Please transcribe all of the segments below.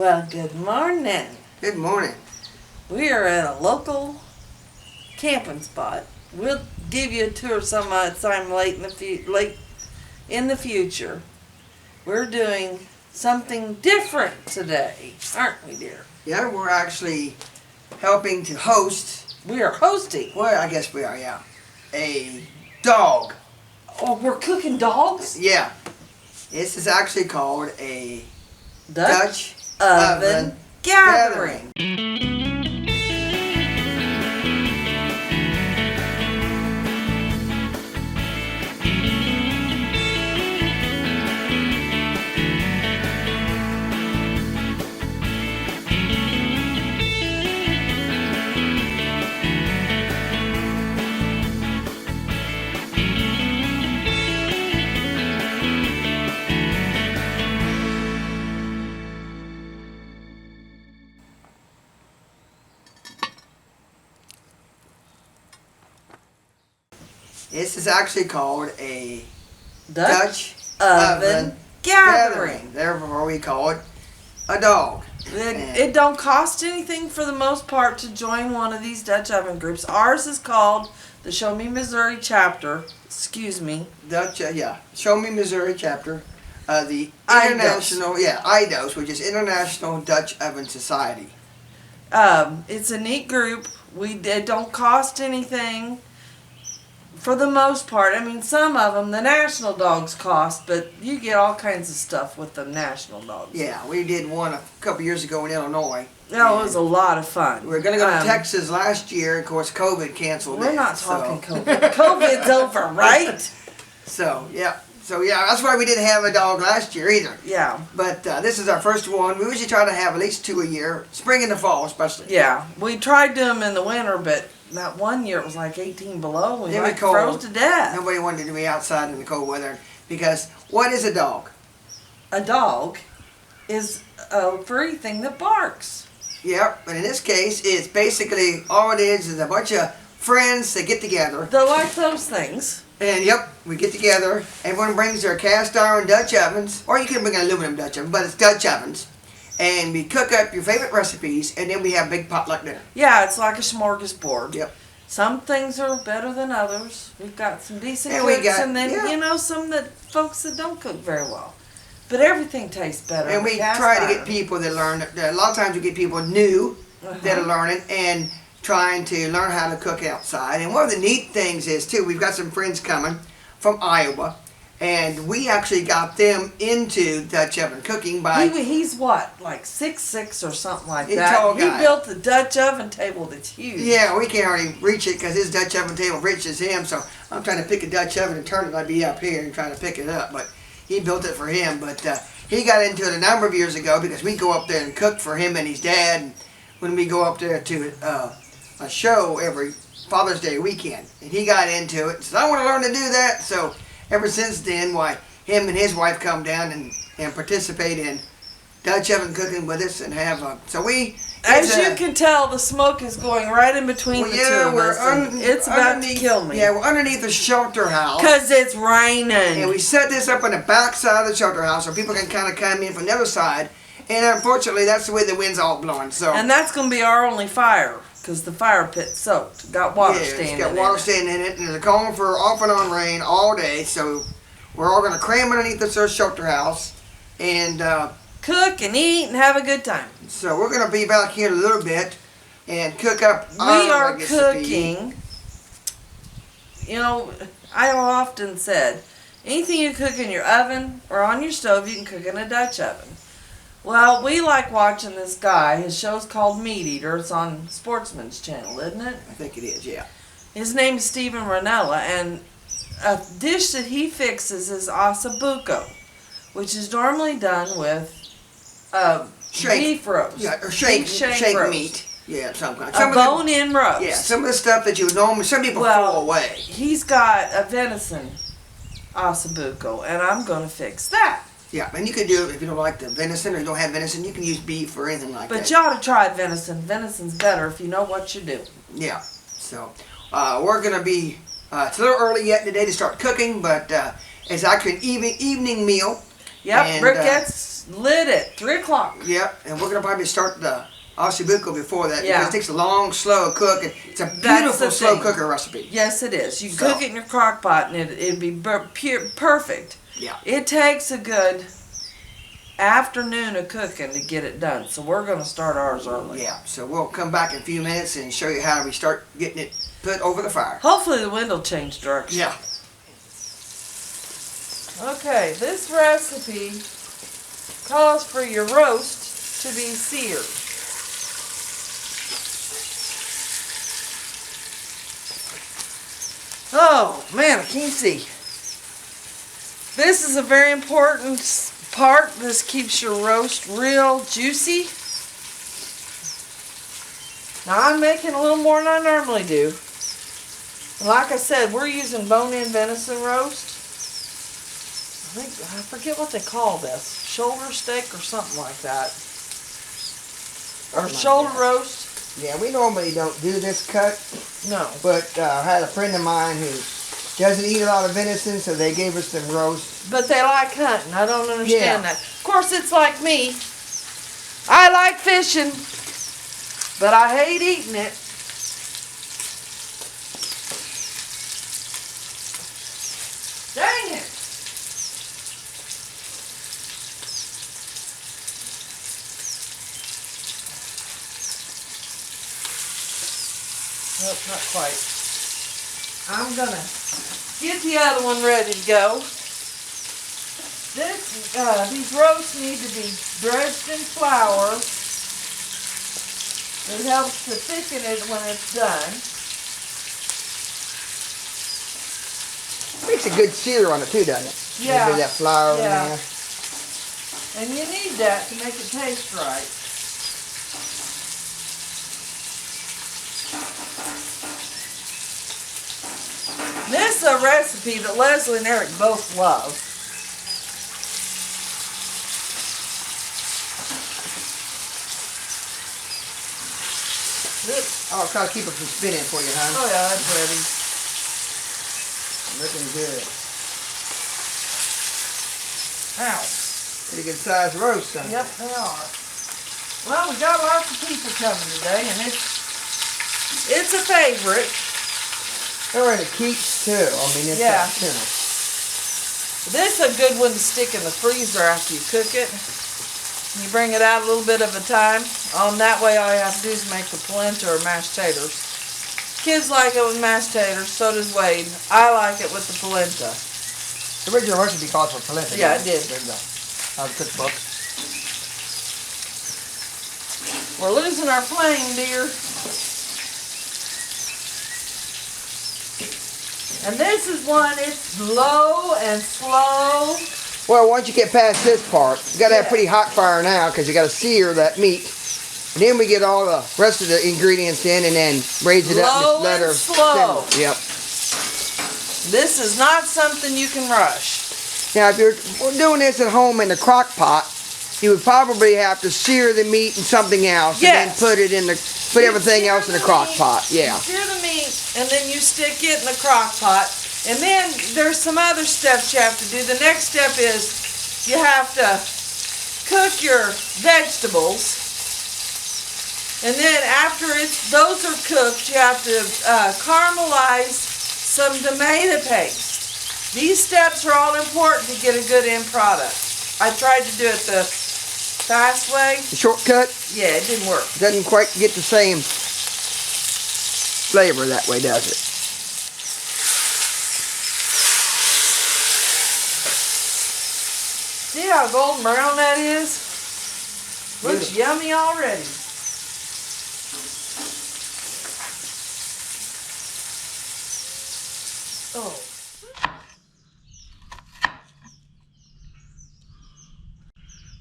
Well, good morning. Good morning. We are at a local camping spot. We'll give you a tour some time late in the future. We're doing something different today, aren't we, dear? Yeah, we're actually helping to host. We are hosting. Well, I guess we are, yeah. A dog. Oh, we're cooking dogs? Yeah. This is actually called a Dutch Oven Gathering. This is actually called a Dutch Oven Gathering. Therefore, we call it a dog. It don't cost anything for the most part to join one of these Dutch oven groups. Ours is called the Show Me Missouri chapter. Excuse me. Show Me Missouri chapter. The IDOS. International, IDOS, which is International Dutch Oven Society. It's a neat group. It don't cost anything for the most part. I mean, some of them, the national dogs cost, but you get all kinds of stuff with the national dogs. Yeah, we did one a couple years ago in Illinois. Oh, it was a lot of fun. We were going to go to Texas last year. Of course, COVID canceled it. We're not talking COVID. COVID's over, right? So, that's why we didn't have a dog last year either. Yeah. But this is our first one. We usually try to have at least 2 a year, spring and the fall especially. Yeah, we tried doing them in the winter, but that one year it was like 18 below. We froze to death. Nobody wanted to be outside in the cold weather because what is a dog? A dog is a furry thing that barks. Yep, but in this case, it's basically all it is a bunch of friends that get together. They like those things. And we get together. Everyone brings their cast iron Dutch ovens, or you can bring an aluminum Dutch oven, but it's Dutch ovens. And we cook up your favorite recipes, and then we have a big potluck dinner. Yeah, it's like a smorgasbord. Yep. Some things are better than others. We've got some decent cooks, and then some folks that don't cook very well. But everything tastes better. And we try to get people that learn. A lot of times we get people new that are learning and trying to learn how to cook outside. And one of the neat things is, too, we've got some friends coming from Iowa. And we actually got them into Dutch oven cooking by... He's what, like 6'6" or something like He's that? Tall guy. He built the Dutch oven table that's huge. Yeah, we can't already reach it because his Dutch oven table reaches him. So I'm trying to pick a Dutch oven and turn it. I'd be up here and trying to pick it up. But he built it for him. But he got into it a number of years ago because we go up there and cook for him and his dad. And when we go up there to a show every Father's Day weekend. And he got into it and said, I want to learn to do that. So... ever since then, him and his wife come down and participate in Dutch oven cooking with us and have As you can tell, the smoke is going right in between the two of us. It's about to kill me. Yeah, we're underneath the shelter house. Because it's raining. And we set this up on the back side of the shelter house so people can kind of come in from the other side. And unfortunately, that's the way the wind's all blowing. And that's going to be our only fire. Because the fire pit's soaked. Got water standing in it. It's got water standing in it. And there's a calling for off and on rain all day. So we're all going to cram underneath this shelter house. And cook and eat and have a good time. So we're going to be back here a little bit and cook up We are cooking. I often said, anything you cook in your oven or on your stove, you can cook in a Dutch oven. Well, we like watching this guy. His show's called Meat Eater. It's on Sportsman's Channel, isn't it? I think it is, yeah. His name is Stephen Ranella, and a dish that he fixes is ossobuco, which is normally done with beef roast. Yeah, or shank roast. Meat. Yeah, some kind. A bone-in roast. Yeah, some of the stuff that you would normally, some people throw away. He's got a venison ossobuco, and I'm going to fix that. Yeah, and you can do it if you don't like the venison or you don't have venison. You can use beef or anything like that. But you ought to try venison. Venison's better if you know what you do. Yeah. So we're going to be, it's a little early yet today to start cooking, but it's actually an evening meal. Yep, and, briquettes, lit at 3 o'clock. Yep, and we're gonna probably start the ossobuco before that Yeah. because it takes a long, slow cook, and it's a That's beautiful the slow thing. cooker recipe. Yes, it is. You So- cook it in your crock pot and it'd be perfect. Yeah. It takes a good afternoon of cooking to get it done. So we're going to start ours early. Yeah, so we'll come back in a few minutes and show you how we start getting it put over the fire. Hopefully the wind will change direction. Yeah. Okay, this recipe calls for your roast to be seared. Oh man, I can't see. This is a very important part. This keeps your roast real juicy. Now I'm making a little more than I normally do. Like I said, we're using bone-in venison roast. I forget what they call this. Shoulder steak or something like that. Or shoulder roast. Yeah, we normally don't do this cut, No. but I had a friend of mine who doesn't eat a lot of venison, so they gave us some roast. But they like hunting. I don't understand Yeah. that. Of course, it's like me. I like fishing, but I hate eating it. Dang it. Nope, not quite. I'm gonna get the other one ready to go. These roasts need to be dredged in flour. It helps to thicken it when it's done. Makes a good sear on it too, doesn't it? Yeah. Maybe that flour Yeah. in there. And you need that to make it taste right. This is a recipe that Leslie and Eric both love. I'll try to keep it from spinning for you, hon. Oh yeah, that's ready. Looking good. Ow. Pretty good sized roast, son. Yep, they are. Well, we got lots of people coming today, and it's a favorite. They're in the keeps too. I mean, it's Yeah. you know. This is a good one to stick in the freezer after you cook it. You bring it out a little bit of a time. That way all you have to do is make the polenta or mashed taters. Kids like it with mashed taters, so does Wade. I like it with the polenta. The original recipe calls for polenta. Yeah, it did. There you go. Out of the cookbook. We're losing our flame, dear. And this is one, it's low and slow. Well, once you get past this part, you got to have Yeah. pretty hot fire now because you got to sear that meat. And then we get all the rest of the ingredients in and then raise it up and Low just let and her slow. simmer. Yep. This is not something you can rush. Now, if you're doing this at home in the crock pot, you would probably have to sear the meat in something else Yes. and then put it in the everything else in the crock pot. Yeah. You sear the meat and then you stick it in the crock pot. And then there's some other steps you have to do. The next step is you have to cook your vegetables. And then after those are cooked, you have to caramelize some tomato paste. These steps are all important to get a good end product. I tried to do it the fast way. The shortcut Yeah, it didn't work. doesn't quite get the same flavor that way, does it? See how golden brown that is? Looks Beautiful. yummy already. Oh.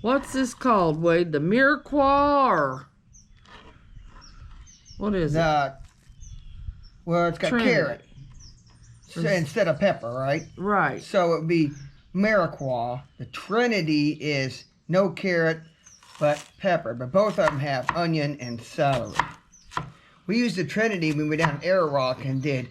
What's this called, Wade? The Mirepoix or what is it? Well, it's got Trinity. carrot instead of pepper, right? Right. So it would be Mirepoix. The Trinity is no carrot, but pepper. But both of them have onion and celery. We used the Trinity when we were down in Arrow Rock and did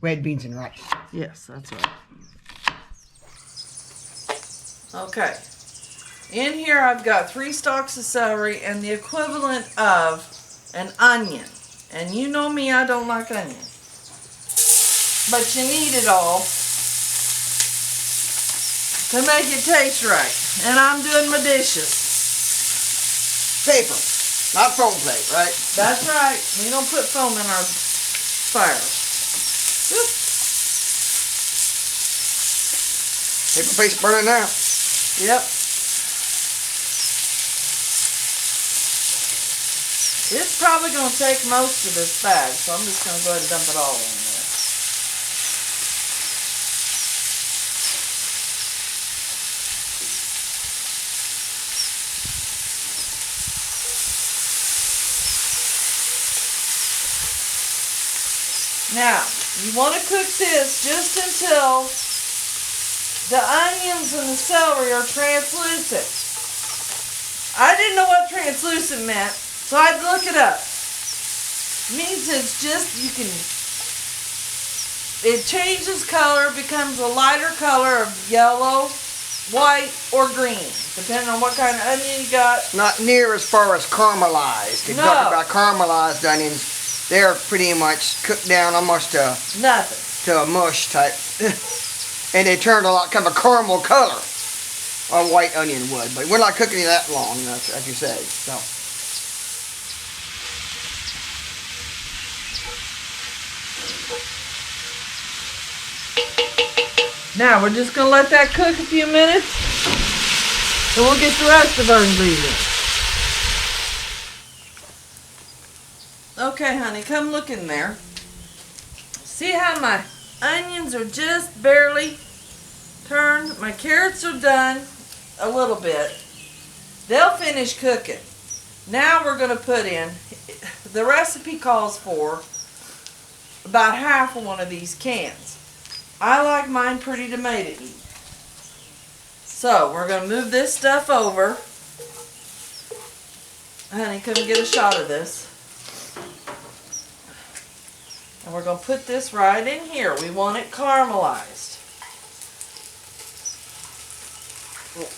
red beans and rice. Yes, that's right. Okay. In here I've got 3 stalks of celery and the equivalent of an onion. And you know me, I don't like onion. But you need it all to make it taste right. And I'm doing my dishes. Paper, not foam plate, right? That's right. We don't put foam in our fire. Oop. Paper plate's burning now. Yep. It's probably going to take most of this bag, so I'm just going to go ahead and dump it all in there. Now, you want to cook this just until the onions and the celery are translucent. I didn't know what translucent meant, so I had to look it up. It means it's just, it changes color, becomes a lighter color of yellow, white, or green, depending on what kind of onion you got. Not near as far as caramelized. If you talk about caramelized onions, they're pretty much cooked down almost to nothing. To a mush type. And they turned a lot, kind of a caramel color. A white onion would, but we're not cooking it that long, as you say. So. Now we're just going to let that cook a few minutes, and we'll get the rest of our ingredients. Okay, honey, come look in there. See how my onions are just barely turned? My carrots are done a little bit. They'll finish cooking. Now we're going to put in, the recipe calls for about half of one of these cans. I like mine pretty tomato-y. So we're going to move this stuff over. Honey, come get a shot of this. And we're going to put this right in here. We want it caramelized.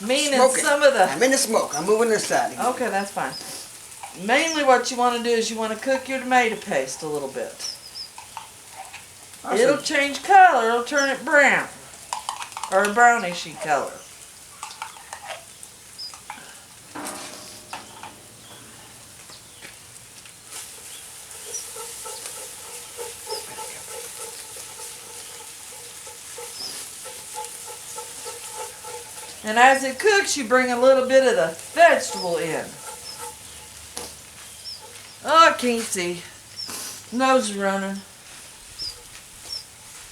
Meaning some of the... I'm in the smoke. I'm moving this side again. Okay, that's fine. Mainly what you want to do is you want to cook your tomato paste a little bit. It'll change color. It'll turn it brown. Or a brownishy color. And as it cooks, you bring a little bit of the vegetable in. Oh, I can't see. Nose is running.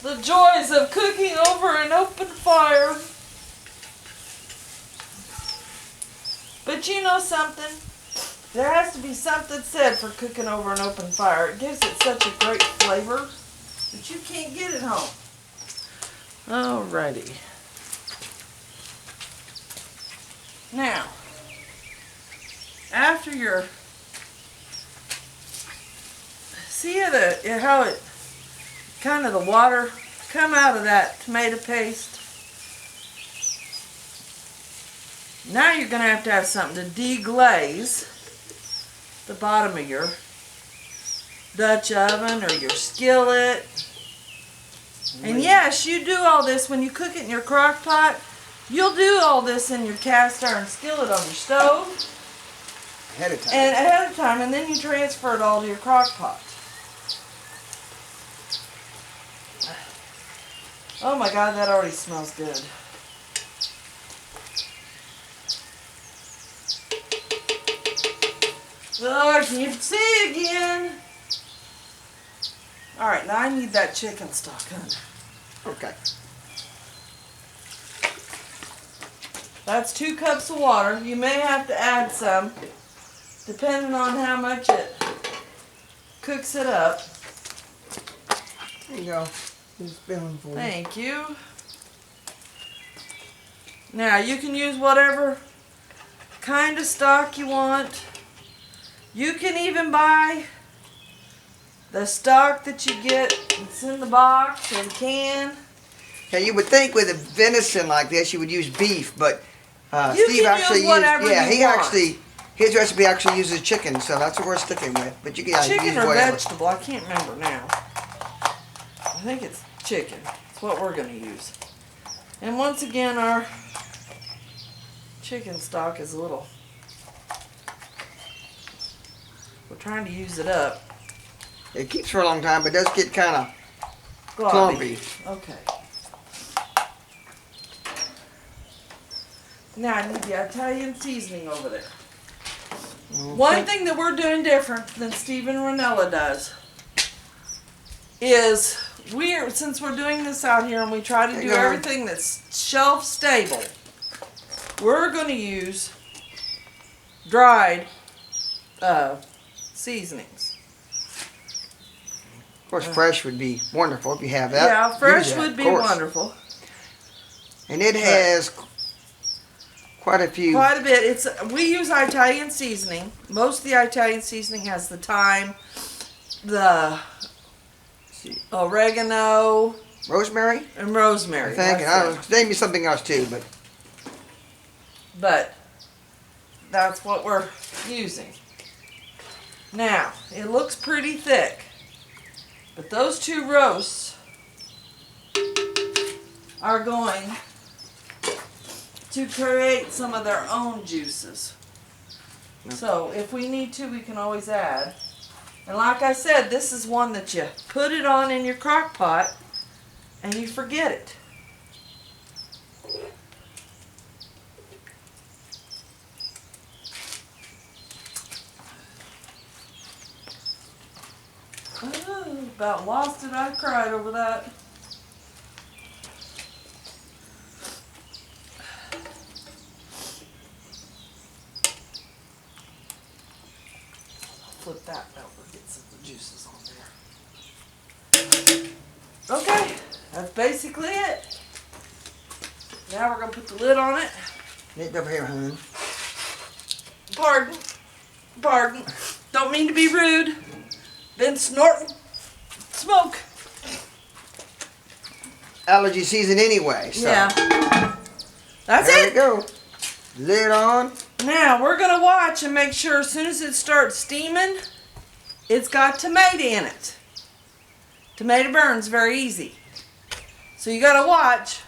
The joys of cooking over an open fire. But you know something? There has to be something said for cooking over an open fire. It gives it such a great flavor that you can't get at home. Alrighty. Now, after your, see how it, kind of the water come out of that tomato paste? Now you're going to have something to deglaze the bottom of your Dutch oven or your skillet. And yes, you do all this when you cook it in your crock pot. You'll do all this in your cast iron skillet on your stove. Ahead of time. And ahead of time, and then you transfer it all to your crock pot. Oh my God, that already smells good. Oh, I can't see again. Alright, now I need that chicken stock, honey. Okay. That's 2 cups of water. You may have to add some, depending on how much it cooks it up. There you go. It's spilling for you. Thank you. Now, you can use whatever kind of stock you want. You can even buy the stock that you get. It's in the box or the can. Yeah, you would think with a venison like this you would use beef, but You Steve can actually use whatever used, yeah, you he want. actually, his recipe actually uses chicken, so that's what we're sticking with. But you can Chicken use or whatever. vegetable? I can't remember now. I think it's chicken. It's what we're going to use. And once again, our chicken stock is a little... We're trying to use it up. It keeps for a long time, but does get kind of Gloppy. clumpy. Okay. Now I need the Italian seasoning over there. Okay. One thing that we're doing different than Stephen Ranella does is since we're doing this out here and we try to do everything that's shelf stable, we're going to use dried seasonings. Of course, fresh would be wonderful if you have that. Yeah, fresh Use that, would of be course. wonderful. And it has quite a few. Quite a bit. We use Italian seasoning. Most of the Italian seasoning has the thyme, the oregano, Rosemary, and rosemary. I think. And I don't know, name me something else too, But that's what we're using. Now, it looks pretty thick, but those two roasts are going to create some of their own juices. So if we need to, we can always add. And like I said, this is one that you put it on in your crock pot and you forget it. Oh, about lost it. I cried over that. Flip that over, get some of the juices on there. Okay, that's basically it. Now we're going to put the lid on it. Get over here, hon. Pardon. Don't mean to be rude. Been snorting smoke. Allergy season anyway. So. Yeah. That's there it. we go. Lid on. Now we're going to watch and make sure as soon as it starts steaming, it's got tomato in it. Tomato burns very easy. So you got to watch.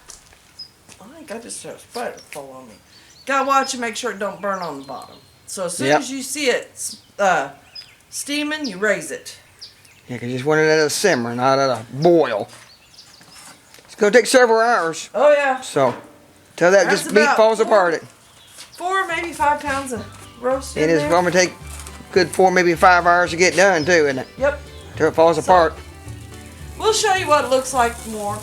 I think I just had a spider fall on me. Got to watch and make sure it don't burn on the bottom. So as soon as you see it steaming, you raise it. Yeah, because you just want it at a simmer, not at a boil. It's going to take several hours. Oh yeah. So, till that That's just meat about falls apart. 4, maybe 5 pounds of roast in It is there. going to take good 4, maybe 5 hours to get done too, isn't it? Yep. Till it falls apart. We'll show you what it looks like more.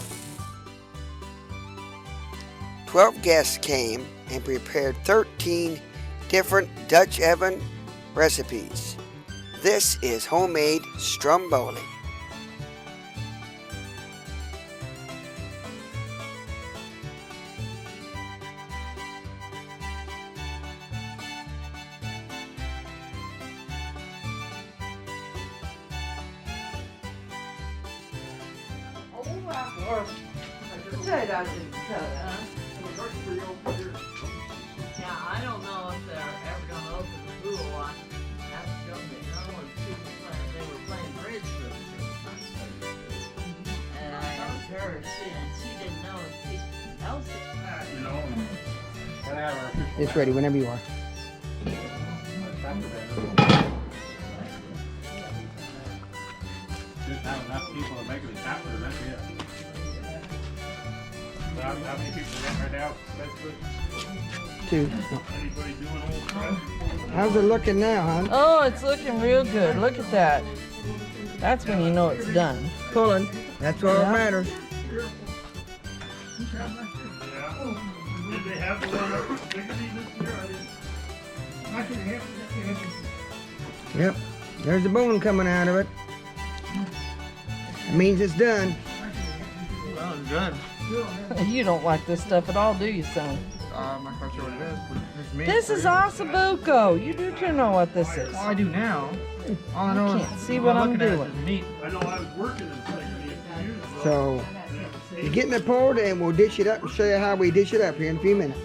12 guests came and prepared 13 different Dutch oven recipes. This is homemade stromboli. Potato didn't cut it, huh? Yeah, I don't know if they're ever gonna open the pool one. That's gonna be no one they were playing bridge for the first time. And I asked her, she didn't know if Elsie. It's ready whenever you are. Just not enough people to make it a chapter, that's it. So how many people are in right now? Facebook? 2. Anybody doing old press? How's it looking now, hon? Oh, it's looking real good. Look at that. That's when you know it's done. Pulling. That's all that matters. Yeah. Did they have the one that was bigger this year? Yep. There's the bone coming out of it. It means it's done. Well, it's done. You don't like this stuff at all, do you, son? I'm not quite sure what it is, but it's meat. This is ossobuco. You do too know what this is. Well, I do now. All I I know can't see what I'm doing. is meat. I know I was working in second year. So, you're getting it poured and we'll dish it up and show you how we dish it up here in a few minutes.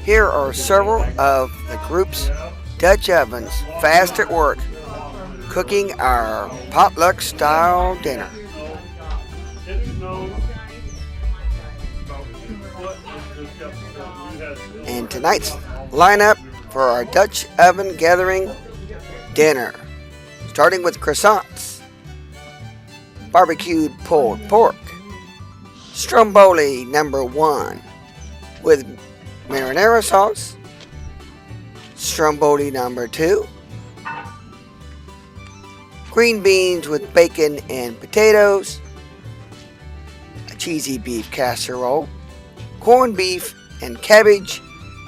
Here are several of the group's Dutch ovens fast at work cooking our potluck style dinner. It snows about 2 foot. It's just got, And tonight's lineup for our Dutch oven gathering dinner, starting with croissants, barbecued pulled pork, stromboli number 1 with marinara sauce, stromboli number 2, green beans with bacon and potatoes, a cheesy beef casserole, corned beef and cabbage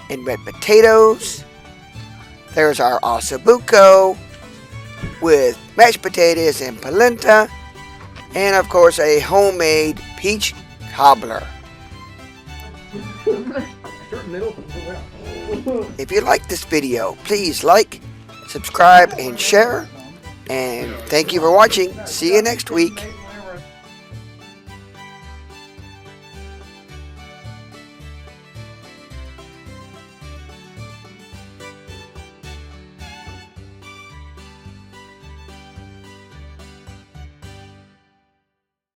and red potatoes. There's our ossobuco with mashed potatoes and polenta, and of course a homemade peach cobbler. If you like this video, please like, subscribe, and share. And thank you for watching. See you next week.